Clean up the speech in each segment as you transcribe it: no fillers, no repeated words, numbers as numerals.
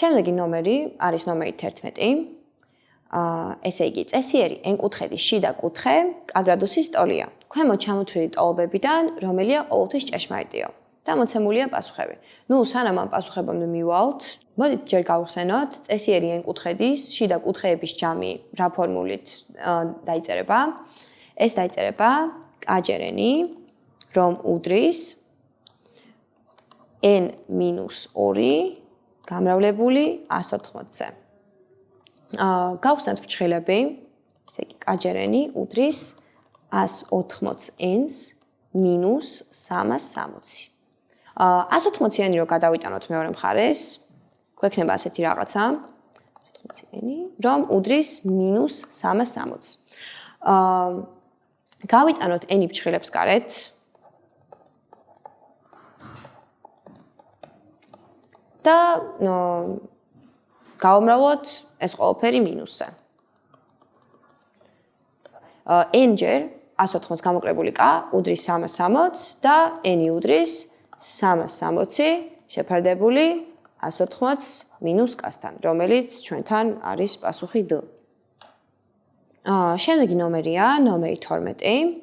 შემდეგი ნომერი არის ნომერი 11. ესე იგი, წესიერი n-კუთხედის შიდა კუთხე კ-გრადუსის ტოლია. ქვემოთ ჩამოთვლილი ტოლობებიდან რომელია ყოველთვის ჭეშმარიტიო და მოცემულია პასუხები. სანამ ამ პასუხებამდე მივვალთ, მოდით ჯერ გავხსენოთ წესიერი n-კუთხედის შიდა კუთხეების ჯამი რა ფორმულით დაიწერება. ეს დაიწერება k-ჯერ n, რომ უდრის n-2 გამრავლებული 180-ზე. გავხსნათ ფრჩხილები, ესე იგი k-ჯერ n უდრის 180n-ს მინუს 360. 180-იანი რო გადავიტანოთ მეორე მხარეს, გვექნება ასეთი რაღაცა, 180-იანი, რომ უდრის მინუს 360. გავიტანოთ n ფრჩხილებს გარეთ. და გავამრავლოთ ეს ყველაფერი მინუსზე. n ჯერ 180 გამოკრებული k უდრის 360 და n უდრის 360 შეფარდებული 180 მინუს k-სთან, რომელიც ჩვენთან არის პასუხი D. შემდეგი ნომერია ნომერი 12.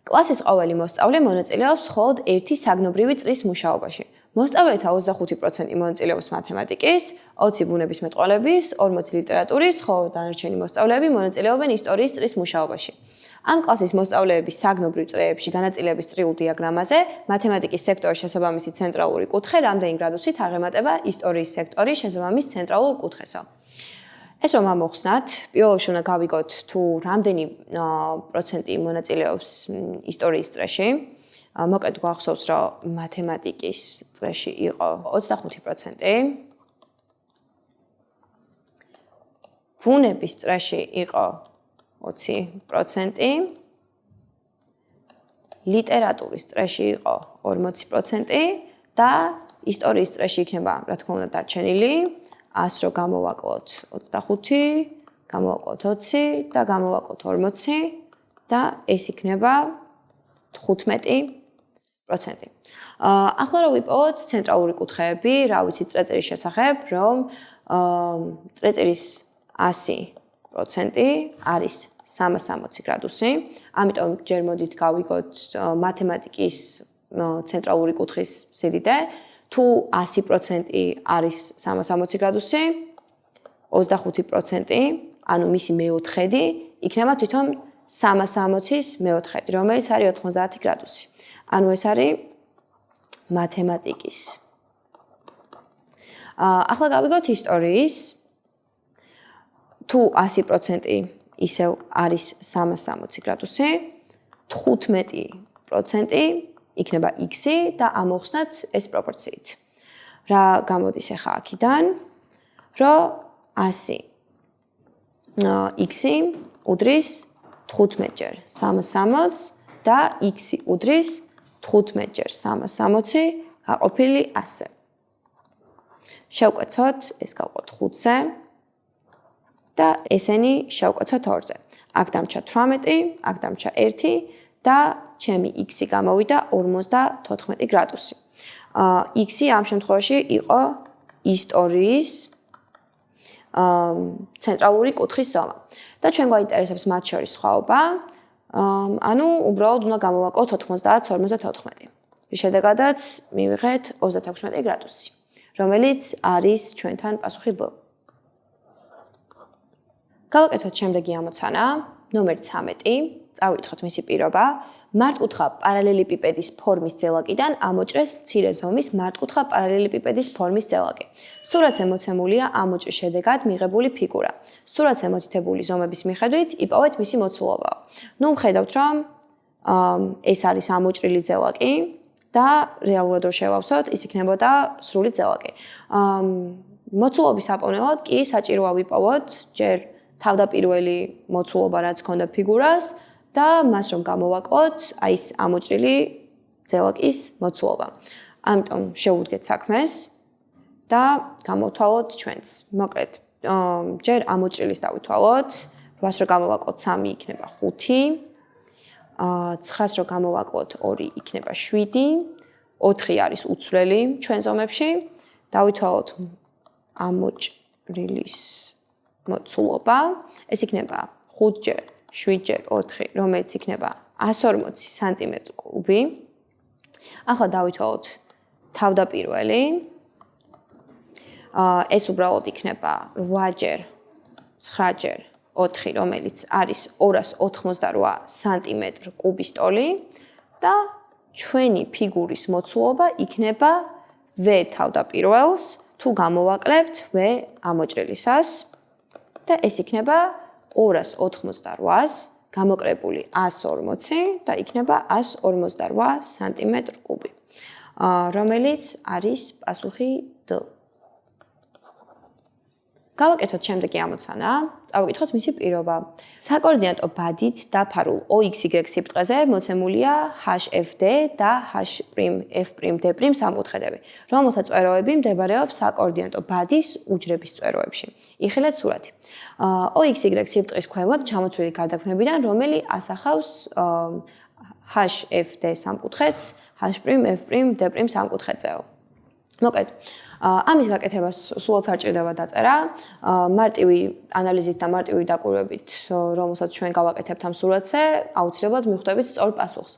კლასის ყოველი მოსწავლე მონაწილეობს მხოლოდ ერთი საგნობრივი წრის მუშაობაში. მოსწავლეთა 25% მონაწილეობს მათემატიკის, 20 ბუნებისმეტყველების, 40 ლიტერატურის, ხოლო დანარჩენი მოსწავლეები მონაწილეობენ ისტორიის წრის მუშაობაში. ამ კლასის მოსწავლეების საგნობრივ წრეებში განაწილების წრიულ დიაგრამაზე მათემატიკის სექტორის შესაბამისი ცენტრალური კუთხე რამდენი გრადუსით აღემატება ისტორიის სექტორის შესაბამის ცენტრალურ კუთხესო. ეს რომ ამოვხსნათ, პირველ რიგში უნდა გავიგოთ თუ რამდენი პროცენტი მონაწილეობს ისტორიის წრეში. მოკლედ გვახსოვს, რომ მათემატიკის წრეში იყო 25%. ბუნების წრეში იყო 20%. ლიტერატურის წრეში იყო 40% და ისტორიის წრეში იქნება, რა თქმა უნდა, დარჩენილი 100 რო გამოვაკლოთ 25, გამოვაკლოთ 20 და გამოვაკლოთ 40 და ეს იქნება 15%. ახლა რო ვიპოვოთ ცენტრალური კუთხეები, რა ვიცით წრეწირის შესახებ, რომ წრეწირის 100% არის 360 გრადუსი. ამიტომ ჯერ მოდით გავიგოთ მათემატიკის ცენტრალური კუთხის სიდიდე. თუ 100% არის 360 გრადუსი, 25%, ანუ მისი მეოთხედი, იქნება თვითონ 360-ის მეოთხედი, რომელიც არის 90 გრადუსი. ანუ ეს არის მათემატიკის. ახლა გავიგოთ ისტორიის. თუ 100% ისევ არის 360 გრადუსი, 15% იქნება x-ი და ამოვხსნათ ეს პროპორციით. რა გამოდის ახლა აქედან, რომ 100 x-ი უდრის 15 ჯერ 360 და x-ი უდრის 15 ჯერ 360 გაყოფილი 100-ზე. შევკაცოთ, ეს გავყოთ 5-ზე და ესენი შევკაცოთ 2-ზე. აქ დამჭა 18, აქ დამჭა 1 და ჩემი x-ი გამოვიდა 54 გრადუსი. x-ი ამ შემთხვევაში იყო ისტორიის ცენტრალური კუთხის ზომა. და ჩვენ გვაინტერესებს მათ შორის სხვაობა. ანუ უბრალოდ უნდა გამოვაკლოთ 90-54. შედეგადაც მივიღეთ 36 გრადუსი, რომელიც არის ჩვენთან პასუხი B. გავაკეთოთ შემდეგი ამოცანა, ნომერი 13, წავიკითხოთ მისი პირობა. მართკუთხა პარალელეპიპედის ფორმის ძელაკიდან ამოჭრეს მცირე ზომის მართკუთხა პარალელეპიპედის ფორმის ძელაკი. სურათზე მოცემულია ამოჭრის შედეგად მიღებული ფიგურა. სურათზე მითითებული ზომების მიხედვით იპოვეთ მისი მოცულობა. ვხედავთ, რომ ეს არის ამოჭრილი ძელაკი და რეალურად რო შევავსოთ, ის იქნებოდა სრული ძელაკი. მოცულობის აპოვნელად კი საჭიროა ვიპოვოთ ჯერ თავდაპირველი მოცულობა, რაც ჰქონდა ფიგურას და მას რომ გამოვაკლოთ, აი ეს ამოჭრილი ძელაკის მოცულობა. ამიტომ შევუდგეთ საქმეს და გამოვთვალოთ ჩვენც. მოკლედ, ჯერ ამოჭრილის დავითვალოთ, 8-ს რო გამოვაკლოთ 3 იქნება 5, 9-ს რო გამოვაკლოთ 2 იქნება 7, 4 არის უცვლელი ჩვენ ზომებში. დავითვალოთ ამოჭრილის მოცულობა. ეს იქნება 5-ჯერ 7-ჯერ 4, რომელიც იქნება 140 სანტიმეტრი-კუბი. ახლა დავითვალოთ თავდაპირველი. ეს უბრალოდ იქნება 8-ჯერ 9-ჯერ 4, რომელიც არის 288 სანტიმეტრი-კუბის ტოლი და ჩვენი ფიგურის მოცულობა იქნება V თავდაპირველს თუ გამოვაკლებთ V ამოჭრილისას და ეს იქნება 288-ს გამოკლებული 140 და იქნება 158 სანტიმეტრი-კუბი, რომელიც არის პასუხი D. გავაკეთოთ შემდეგი ამოცანა. წავიკითხოთ მისი პირობა. საკოორდინატო ბადით დაფარულ OXY სიბრტყეზე მოცემულია HFD და H'F'D' სამკუთხედები, რომელთა წვეროები მდებარეობს საკოორდინატო ბადის უჯრების წვეროებში. იხილეთ სურათი. OXY სიბრტყის ქვემოთ ჩამოთვლილი გარდაქმნებიდან, რომელი ასახავს HFD სამკუთხედს H'F'D' სამკუთხედზეო. მოკლედ, ამის გაკეთებას სულაც არ ჭირდება დაწერა. მარტივი ანალიზით და მარტივი დაკვირვებით, რომელსაც ჩვენ გავაკეთებთ ამ სურათზე, აუცილებლად მიხვდებით სწორ პასუხს.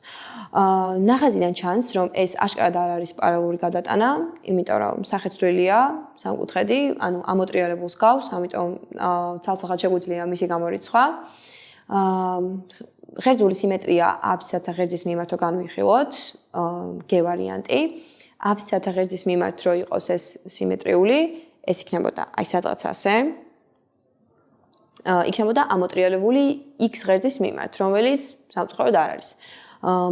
ნახაზიდან ჩანს, რომ ეს აშკარად არ არის პარალელური გადატანა, იმიტომ რომ სახეცვლილია სამკუთხედი, ანუ ამოტრიალებულს გავს, ამიტომ ცალსახად შეგვიძლია მისი გამორიცხვა. ღერძული სიმეტრია აბსცისათა ღერძის მიმართ რო განვიხილოთ, G ვარიანტი. აბსცისათა ღერძის მიმართ რო იყოს ეს სიმეტრიული, ეს იქნებოდა აი სადღაც ასე. იქნებოდა ამოტრიალებული X ღერძის მიმართ, რომელიც სამწუხაროდ არ არის.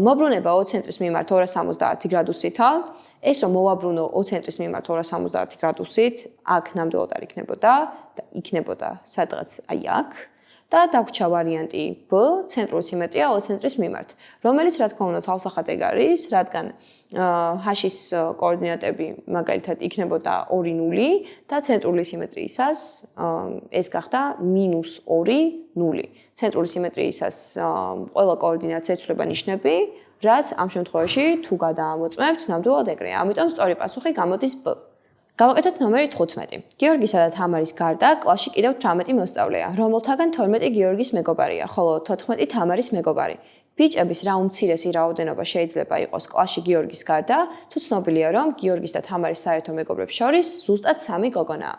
მოbrუნება O ცენტრის მიმართ 270 გრადუსითო, ეს რომ მოვაბრუნო O ცენტრის მიმართ 270 გრადუსით, აქ ნამდვილად არ იქნებოდა და იქნებოდა სადღაც აი აქ. და დაგვრჩა ვარიანტი B, ცენტრული სიმეტრია O ცენტრის მიმართ, რომელიც რა თქმა უნდა ცალსახად ეგ არის, რადგან H-ის კოორდინატები მაგალითად იქნებოდა 2, 0 და ცენტრული სიმეტრიისას ეს გახდა -2, 0. ცენტრული სიმეტრიისას ყველა კოორდინატს ეცვლება ნიშნები, რაც ამ შემთხვევაში თუ გადაამოწმებთ, ნამდვილად ეგრეა. ამიტომ სწორი პასუხი გამოდის B. გავაკეთოთ ნომერი 15. გიორგისა და თამარის გარდა კლასში კიდევ 18 მოსწავლეა, რომელთაგან 12 გიორგის მეგობარია, ხოლო 14 თამარის მეგობარი. ბიჭების რა უმცირესი რაოდენობა შეიძლება იყოს კლასში გიორგის გარდა, თუ ცნობილია, რომ გიორგის და თამარის საერთო მეგობრებს შორის ზუსტად 3 გოგონაა.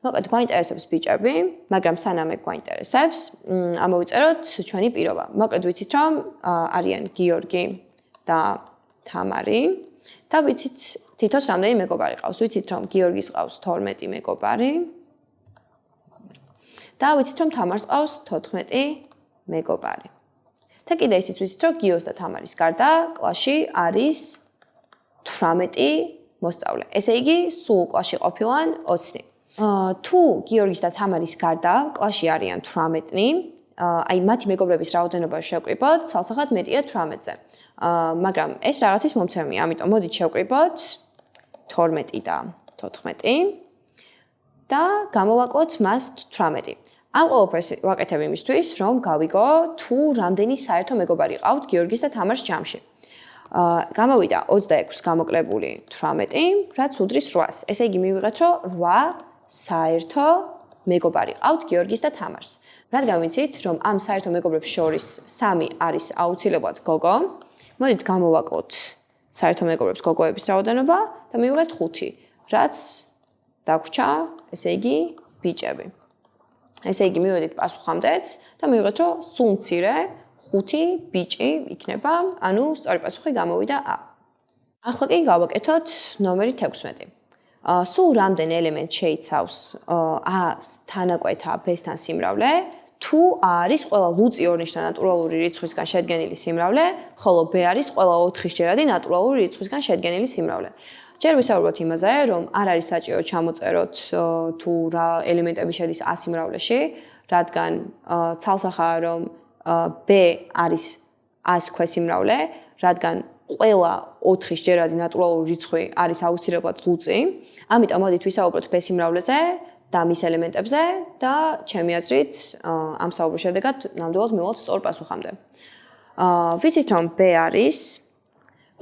მოკლედ, გვაინტერესებს ბიჭები, მაგრამ სანამ ეგ გვაინტერესებს, ამოვიწეროთ ჩვენი პირობა. მოკლედ, ვიცით, რომ არიან გიორგი და თამარი და ვიცით თითოს რამდენი მეგობარი ყავს. ვიცით, რომ გიორგის ყავს 12 მეგობარი და ვიცით, რომ თამარს ყავს 14 მეგობარი. და კიდე ისიც ვიცით, რომ გიოს და თამარის გარდა კლასში არის 18 მოსწავლე. ესე იგი, სულ კლასში ყოფილან 20. თუ გიორგის და თამარის გარდა კლასში არიან 18, აი მათი მეგობრების რაოდენობა შევკრიბოთ, ცალსახად მეტია 18-ზე. მაგრამ ეს რაღაცის მომცემია, ამიტომ მოდით შევკრიბოთ 12 და 14 და გამოვაკლოთ მას 18. ამ ყველაფერს ვაკეთებ იმისთვის, რომ გავიგო თუ რამდენი საერთო მეგობარი ყავთ გიორგის და თამარის ჯამში. გამოვიდა 26 გამოკლებული 18, რაც უდრის 8-ს. ესე იგი მივიღეთ, რომ 8 საერთო მეგობარი ყავთ გიორგის და თამარს. რადგან ვიცით, რომ ამ საერთო მეგობრებს შორის 3 არის აუცილებლად გოგო, მოდით გამოვაკლოთ საერთო მეგობრებს გოგოების რაოდენობა და მივიღეთ 5, რაც დაგვრჩა, ესე იგი, ბიჭები. ესე იგი, მივედით პასუხამდეც და მივიღეთ, რომ სულ მცირე 5 ბიჭი იქნება, ანუ სწორი პასუხი გამოვიდა A. ახლა კი გავაკეთოთ ნომერი 16. სულ რამდენ ელემენტს შეიცავს A-ს თანაკვეთა B-სთან სიმრავლე, თუ A არის ყველა ლუწი ორნიშნა ნატურალური რიცხვისგან შედგენილი სიმრავლე, ხოლო B არის ყველა 4-სჯერადი ნატურალური რიცხვისგან შედგენილი სიმრავლე. ჯერ ვისაუბროთ იმაზე, რომ არ არის საჭირო ჩამოწეროთ თუ რა ელემენტები შედის A სიმრავლეში, რადგან ცალსახაა, რომ B არის A-ს ქვესიმრავლე, რადგან ყველა 4-სჯერადი ნატურალური რიცხვი არის აუცილებლად ლუწი. ამიტომ მოდით ვისაუბროთ B სიმრავლეზე და მის ელემენტებზე და ჩემი აზრით ამ საუბრის შედეგად ნამდვილად მივალთ სწორ პასუხამდე. ვიცით, რომ B არის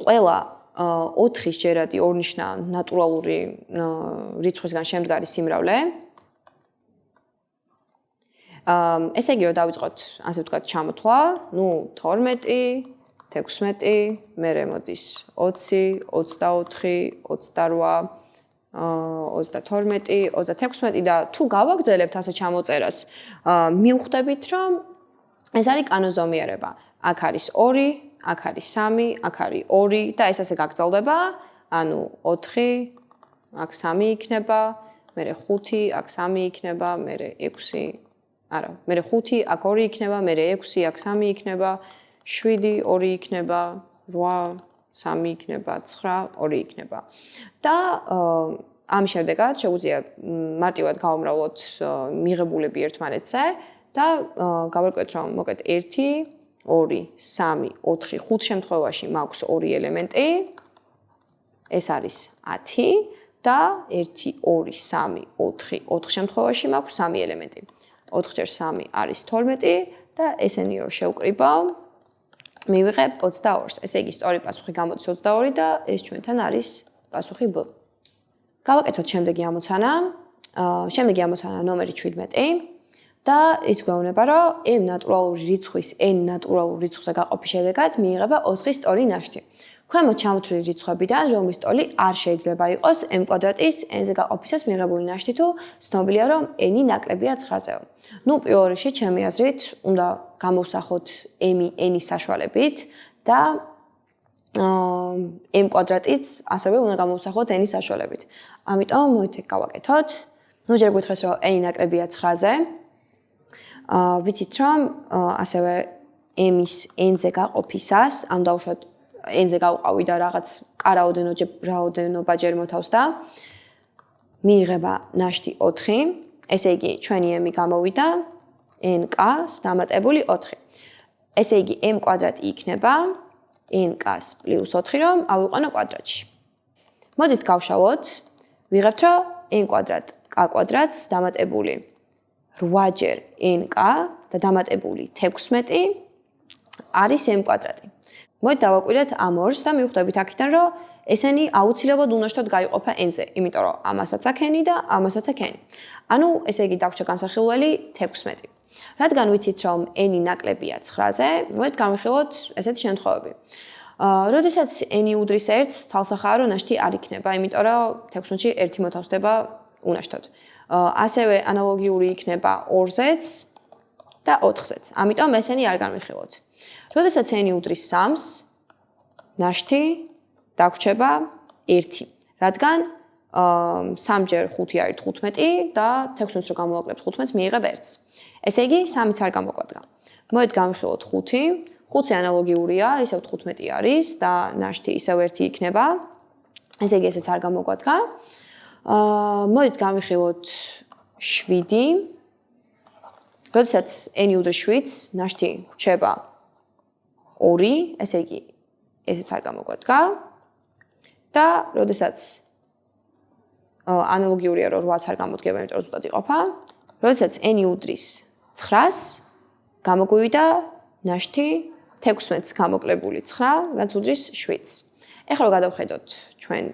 ყველა 4-ის ჯერადი ორნიშნა ნატურალური რიცხვისგან შემდგარი სიმრავლე. ესე იგი, რომ დავიწყოთ, ასე ვთქვათ, ჩამოთვლა, 12, 16, მერე მოდის 20, 24, 28, 32, 36 და თუ გავაგრძელებთ ასე ჩამოწერას, მივხვდებით, რომ ეს არის კანონზომიერება. აქ არის 2, აქ არის 3, აქ არის 2 და ეს ასე გაგრძელდება, ანუ 4, აქ 3 იქნება, მერე 5, აქ 3 იქნება, მერე 6, არა, მერე 5, აქ 2 იქნება, მერე 6, აქ 3 იქნება, 7, 2 იქნება, 8, 3 იქნება, 9, 2 იქნება. და ამის შემდეგაც შეგვიძლია მარტივად გავამრავლოთ მიღებულები ერთმანეთზე და გავარკვიოთ, რომ მოკეთ 1, 2, 3, 4, 5 შემთხვევაში მაქვს 2 ელემენტი. ეს არის 10 და 1, 2, 3, 4, 4 შემთხვევაში მაქვს 3 ელემენტი. 4 × 3 არის 12 და ესენი რო შევკრიბავ, მივიღებ 22-ს. ესე იგი, სწორი პასუხი გამოდის 22 და ეს ჩვენთან არის პასუხი B. გავაკეთოთ შემდეგი ამოცანა. შემდეგი ამოცანა ნომერი 17 და ის გვეუბნება, რომ m ნატურალური რიცხვის n ნატურალურ რიცხვზე გაყოფის შედეგად მიიღება 4-ის ტოლი ნაშთი. ქვემოთ ჩამოთვლილი რიცხვებიდან, რომლის ტოლი არ შეიძლება იყოს m კვადრატის n-ზე გაყოფისას მიღებული ნაშთი თუ ცნობილია, რომ n-ი ნაკლებია 9-ზეო. ნუ პირველ რიგში, ჩემი აზრით, უნდა გამოვსახოთ m-ი n-ის საშუალებით და m კვადრატიც ასევე უნდა გამოვსახოთ n-ის საშუალებით. ამიტომ მოითեք გავაკეთოთ. ნუ ჯერ გითხრეს, რომ n-ი ნაკლებია 9-ზე. ვიცით, რომ ასევე m-ის n-ზე გაყოფისას, ამ დავუშვათ n-ზე გავყავი და რაღაც რაოდენობაჯერ მოთავს და მიიღება ნაშთი 4. ესე იგი, ჩვენი m-ი გამოვიდა n-ს დამატებული 4. ესე იგი, m კვადრატი იქნება n-ს პლუს 4, რომ ავიყვანო კვადრატში. მოდით გავშალოთ, ვიღებთ, რომ n კვადრატ k კვადრატს დამატებული 8-ჯერ n-k და დამატებული 16 არის m კვადრატი. მოდით დავაკვირდეთ ამ ორს და მივხვდებით აქედან, რომ ესენი აუცილებლად უნდა შევდოთ გაიყოფა n-ზე, იმიტომ რომ ამასაც აქ n-ი და ამასაც აქ n-ი. ანუ ესე იგი დაგვჭირდა განსახილველი 16. რადგან ვიცით, რომ n-ი ნაკლებია 9-ზე, მოდით გავიხილოთ ესეთი შემთხვევები. როდესაც n-ი უდრის 1-ს, თალსახაა, რომ ნაშთი არ იქნება, იმიტომ რომ 16-ში 1 მოთავსდება უნაშთოდ. ასევე ანალოგიური იქნება 2-ზეც და 4-ზეც. ამიტომ ესენი არ განვიხილოთ. როდესაც n-ი უდრის 3-ს, ნაშთი დაგვრჩება 1, რადგან 3-ჯერ 5 არის 15 და 16-ს რო გამოვაკლებთ 15-ს მიიღებ 1-ს. ესე იგი 3-იც არ გამოგვადგა. მოდით განვიხილოთ 5. 5 ანალოგიურია, ისევ 15 არის და ნაშთი ისევ 1 იქნება. ესე იგი ესეც არ გამოგვადგა. მოდით განვიხილოთ 7. როდესაც n-ი უდრის 7-ს, ნაშთი რჩება 2, ესე იგი ესეც არ გამოგვადგა. და როდესაც ანალოგიურია, რომ 8-ს არ გამოდგება, იმიტომ რომ ზუსტად იყოფა. როდესაც n-ი უდრის 9-ს, გამოგვივიდა ნაშთი 16-ს გამოკლებული 9, რაც უდრის 7-ს. ეხლა რომ გადავხედოთ ჩვენ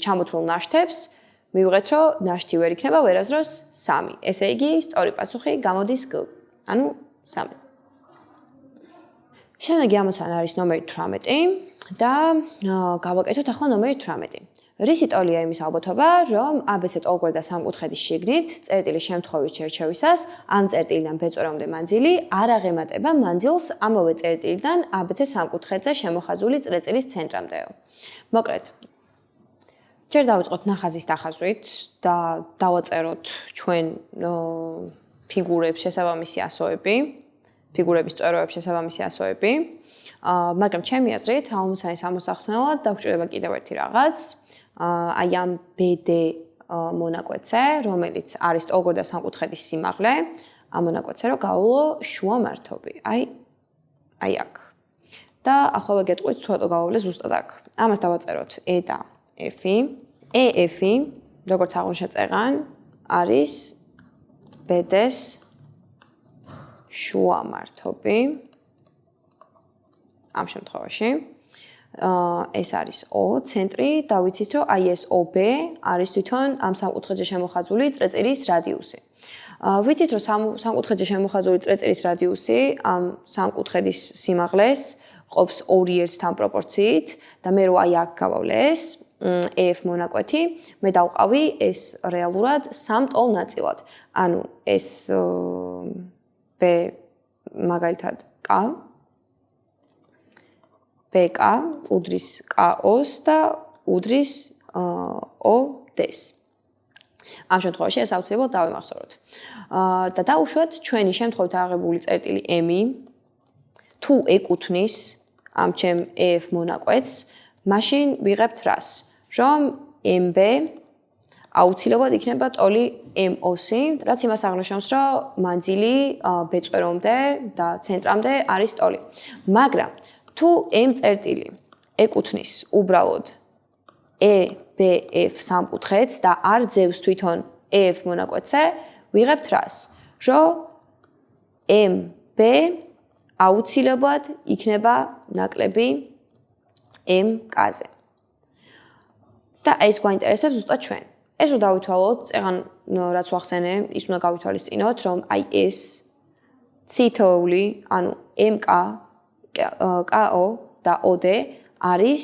ჩამოთვლილ ნაშთებს, მივიღეთ, რომ ნაშთი ვერ იქნება ვერასდროს 3. ესე იგი, სწორი პასუხი გამოდის G, ანუ 3. შემდეგი ამოცანა არის ნომერი 18 და გავაკეთოთ ახლა ნომერი 18. რისი ტოლია იმის ალბათობა, რომ ABC ტოლგვერდა სამკუთხედის შიგნით წერტილის შემთხვევის შერჩევისას ამ წერტილიდან B წვერამდე მანძილი არ აღემატება მანძილს ამავე წერტილიდან ABC სამკუთხედზე შემოხაზული წრეწირის ცენტრამდეო. მოკლედ, ჯერ დავიწყოთ ნახაზის დახაზვით და დავაწეროთ ჩვენ ფიგურებს შესაბამისი ასოები, ფიგურების წვეროებს შესაბამისი ასოები. მაგრამ ჩემი აზრით, ამოცანის ამოსახსნელად დაგვჭირდება კიდევ ერთი რაღაც. აი ამ BD მონაკვეთზე, რომელიც არის ტოლგვერდა სამკუთხედის სიმაღლე, ამ მონაკვეთზე რო გავავლო შუა მართობი. აი აქ. და ახლა ვეგეტყვით ცოტა გავავლე ზუსტად აქ. ამას დავაწეროთ E და F-ი. EF-ი, როგორც აღნიშნეთ წეღან, არის BD-ს შუა მართობი. ამ შემთხვევაში. ეს არის O, ცენტრი და ვიცით რომ აი ეს OB არის თვითონ ამ სამკუთხედზე შემოხაზული წრეწირის რადიუსი. ვიცით რომ სამკუთხედზე შემოხაზული წრეწირის რადიუსი ამ სამკუთხედის სიმაღლეს ყოფს 2:1-თან პროპორციით და მე რო აი აქ გავავლე ეს EF მონაკვეთი, მე დავყავი ეს რეალურად 3 ტოლ ნაწილად. ანუ ეს B მაგალითად K BK უდრის KO-ს და უდრის OD-ს. ამ შემთხვევაში ეს აუცილებლად დავიმახსოვროთ. და დაუშვათ ჩვენი შემთხვევით აღებული წერტილი M თუ ეკუთვნის ამ ჩემ EF მონაკვეთს, მაშინ ვიღებთ რას? რომ MB აუცილებლად იქნება ტოლი MO-სი, რაც იმას აღნიშნავს, რომ მანძილი B-წვერომდე და ცენტრამდე არის ტოლი. მაგრამ თუ M წერტილი ეკუთვნის უბრალოდ EBF სამკუთხედს და არ ძევს თვითონ EF მონაკვეთზე, ვიღებთ რას? რომ MB აუცილებლად იქნება ნაკლები MK-ზე. და ეს გვაინტერესებს ზუსტად ჩვენ. ეს რო დავითვალოთ, წეგან რაც ვახსენე, ის უნდა გავითვალისწინოთ, რომ აი ეს ცითოეული, ანუ MK, KO და OD არის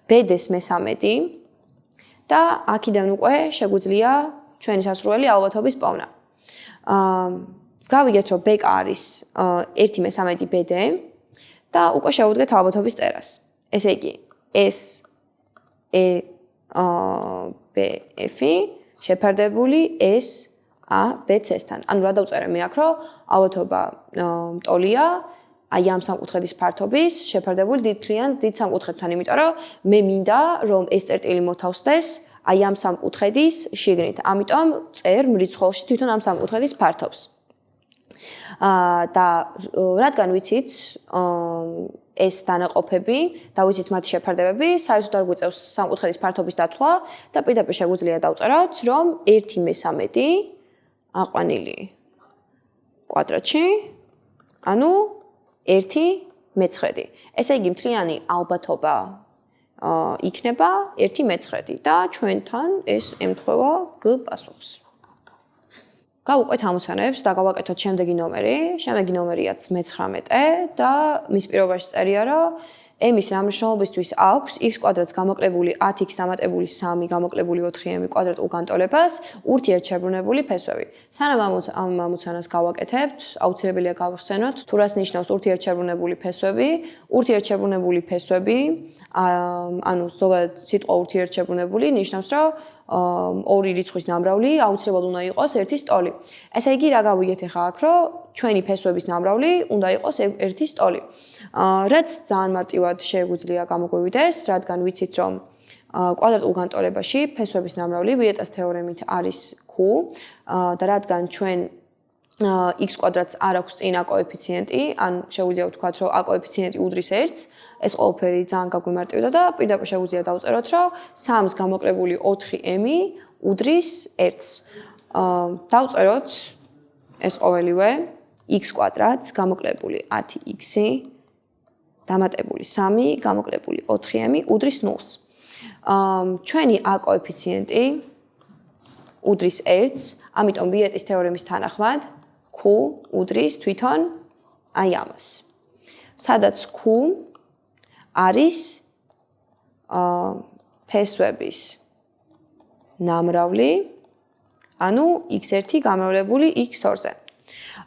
BD-ს მე-13 და აქედან უკვე შეგვიძლია ჩვენი სასურველი ალბათობის პოვნა. გავიგეთ, რომ BK არის 1/13 BD და უკვე შევუდგეთ ალბათობის წერას. ესე იგი, S BF-ი შეფარდებული SABC-სთან. ანუ რა დავწერე მე აქ, რომ ალბათობა ტოლია აი ამ სამკუთხედის ფართობის შეფარდებული დიდ სამკუთხედთან, იმიტომ რომ მე მინდა რომ ეს წერტილი მოთავსდეს აი ამ სამკუთხედის შიგნით. ამიტომ წერ მრიცხოვში თვითონ ამ სამკუთხედის ფართობს. და რადგან ვიცით ეს დანაყოფები და ვიცით მათი შეფარდებები, საერთოდ არ გვიწევს სამკუთხედის ფართობის დათვლა და პირდაპირ შეგვიძლია დავწეროთ, რომ 1/13 აყვანილი კვადრატში, ანუ 1/9. ესე იგი მთლიანი ალბათობა იქნება 1/9 და ჩვენთან ეს ემთხვევა G პასუხს. გავუყვეთ ამოცანებს და გავაკეთოთ შემდეგი ნომერი. შემდეგი ნომერიაც მე-19 და მის პირობაში წერია, რომ M-ის რამმჟღავნობისთვის აქვს x კვადრატს გამოკლებული 10x დამატებული 3 გამოკლებული 4m კვადრატ უგანტოლებას ურთიერთშებრუნებული ფესვები. სანამ ამ ამოცანას გავაკეთებთ, აუცილებელია გავხსენოთ, თუ რას ნიშნავს ურთიერთშებრუნებული ფესვები. ურთიერთშებრუნებული ფესვები, ანუ ზოგადად სიტყვა ურთიერთშებრუნებული ნიშნავს, რომ ორი რიცხვის ნამრავლი აუცილებლად უნდა იყოს ერთის ტოლი. ესე იგი, რა გავიგეთ ახლა აქ, რომ ჩვენი ფესვების ნამრავლი უნდა იყოს ერთის ტოლი. რაც ძალიან მარტივად შეგვიძლია გამოგვივიდეს, რადგან ვიცით, რომ კვადრატულ უგანტოლებაში ფესვების ნამრავლი ვიეტას თეორემით არის Q და რადგან ჩვენ x კვადრატს არ აქვს წინა კოეფიციენტი, ან შეგვიძლია ვთქვათ, რომ a კოეფიციენტი უდრის 1-ს, ეს ყველაფერი ძალიან გაგვიმარტივდა და პირდაპირ შეგვიძლია დავწეროთ, რომ 3-ს გამოკლებული 4m უდრის 1-ს. დავწეროთ ეს ყოველივე x კვადრატს გამოკლებული 10x დამატებული 3 გამოკლებული 4m უდრის 0-ს. ჩვენი a კოეფიციენტი უდრის 1-ს, ამიტომ ვიეტის თეორემის თანახმად Q უდრის თვითონ აი ამას. სადაც Q არის ფესვების ნამრავლი, ანუ x1 გამრავლებული x2-ზე.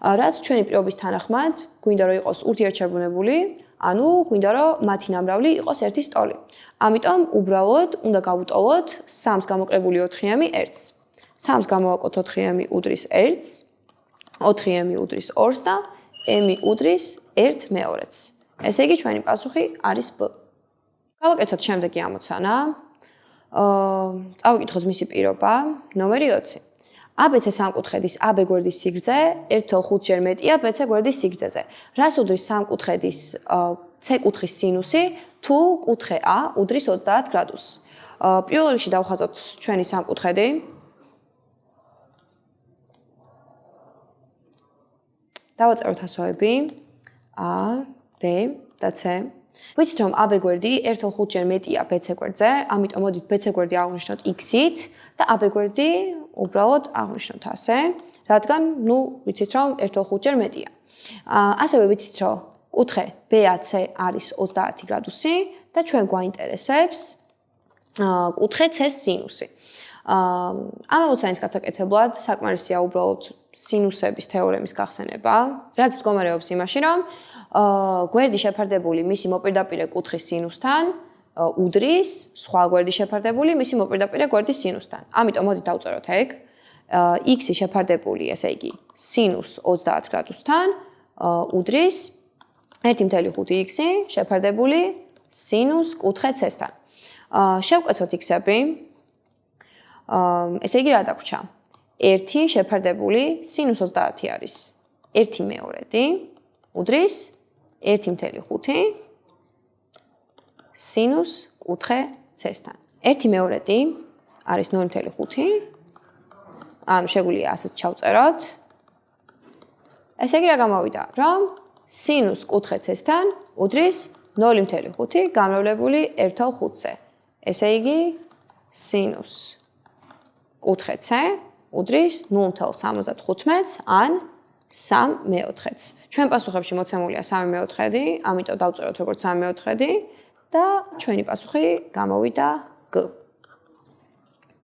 რაც ჩვენი პირობის თანახმად გვინდა რომ იყოს ურთიერთშებრუნებული, ანუ გვინდა რომ მათი ნამრავლი იყოს ერთის ტოლი. ამიტომ უბრალოდ უნდა გავუტოლოთ 3-ს გამოკლებული 4m 1-ს. 3-ს გამოვაკოთ 4m უდრის 1-ს, 4m უდრის 2-ს და m უდრის 1/2-ს. ესე იგი ჩვენი პასუხი არის B. გავაკეთოთ შემდეგი ამოცანა. წავიკითხოთ მისი პირობა, ნომერი 20. ABC სამკუთხედის AB გვერდის სიგრძე 1/5-ჯერ მეტია BC გვერდის სიგრძეზე. რას უდრის სამკუთხედის C კუთხის სინუსი თუ კუთხე A უდრის 30 გრადუსს? პირველ რიგში დავხაზოთ ჩვენი სამკუთხედი. დავაწეროთ ასოები A, B და C. ვიცით რომ AB გვერდი 1/5-ჯერ მეტია BC გვერდზე, ამიტომ მოდით BC გვერდი აღვნიშნოთ x-ით და AB გვერდი უბრალოდ აღვნიშნოთ ასე, რადგან, ვიცით რომ 1/5-ჯერ მეტია. ასევე ვიცით რომ კუთხე BAC არის 30 გრადუსი და ჩვენ გვაინტერესებს კუთხე C-ის სინუსი. ამ ამოცანის გასაკეთებლად საკმარისია უბრალოდ სინუსების თეორემის გახსენება, რაც მდგომარეობს იმაში, რომ გვერდი შეფარდებული მისი მოპირდაპირე კუთხის სინუსთან უდრის სხვა გვერდი შეფარდებული მისი მოპირდაპირე გვერდის სინუსთან. ამიტომ მოდით დავწეროთ ეგ. x-ი შეფარდებული, ესე იგი, სინუს 30 გრადუსთან უდრის 1.5x-ი შეფარდებული სინუს კუთხე C-სთან. შევკაცოთ x-ები. ესე იგი, რა დაგვრჩა? 1 შეფარდებული სინუს 30 არის 1/2 უდრის 1.5 სინუს კუთხე C-სთან. 1/2 არის 0.5. ანუ შეგვიძლია ასეც ჩავწეროთ. ესე იგი, რა გამოვიდა? რომ სინუს კუთხე C-სთან უდრის 0.5 გამრავლებული 1/5-ზე. ესე იგი, სინუს კუთხე C უდრის 0.75-ს ან 3/4-ს. ჩვენ პასუხებში მოცემულია 3/4, ამიტომ დავწეროთ როგორც 3/4 და ჩვენი პასუხი გამოვიდა G.